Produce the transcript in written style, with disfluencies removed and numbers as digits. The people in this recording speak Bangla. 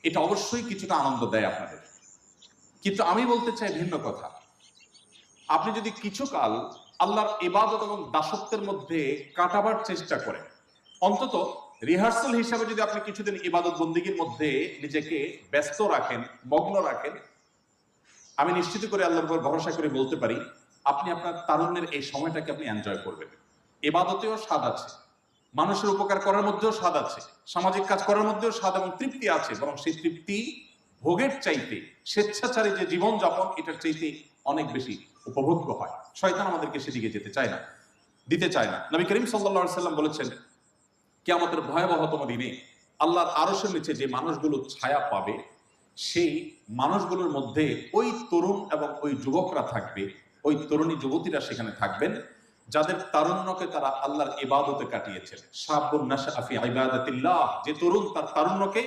এটা অবশ্যই কিছুটা আনন্দ দেয় আপনাদের। কিন্তু আমি বলতে চাই ভিন্ন কথা। আপনি যদি কিছুকাল আল্লাহর ইবাদত এবং দাসত্বের মধ্যে কাটাবার চেষ্টা করেন, অন্তত রিহার্সাল হিসাবে যদি আপনি কিছুদিন ইবাদত বন্দিগির মধ্যে নিজেকে ব্যস্ত রাখেন, মগ্ন রাখেন, আমি নিশ্চিত করে আল্লাহর উপর ভরসা করে বলতে পারি আপনি আপনার তারুণ্যের এই সময়টাকে আপনি এনজয় করবেন। ইবাদতেও স্বাদ আছে, মানুষের উপকার করার মধ্যেও স্বাদ আছে, সামাজিক কাজ করার মধ্যেও স্বাদ এবং তৃপ্তি আছে, বরং সেই তৃপ্তি ভোগের চাইতে স্বেচ্ছাচারী যে জীবন যাপন এটার চাইতে অনেক বেশি উপভোগ্য হয়। শয়তান আমাদেরকে সেদিকে যেতে চায় না, দিতে চায় না। নবী করিম সাল্লাল্লাহু আলাইহি সাল্লাম বলেছেন, কিয়ামতের ভয়াবহতম দিনে আল্লাহর আরশের নিচে যে মানুষগুলো ছায়া পাবে, সেই মানুষগুলোর মধ্যে ওই তরুণ এবং ওই যুবকরা থাকবে, ওই তরুণী যুবতীরা সেখানে থাকবেন যাদের তারুণ্যকে তারা আল্লাহর ইবাদতে কাটিয়েছেন। শাবুন নাশআ ফি ইবাদাতিল্লাহ, যে তরুণ তার তারুণ্যকে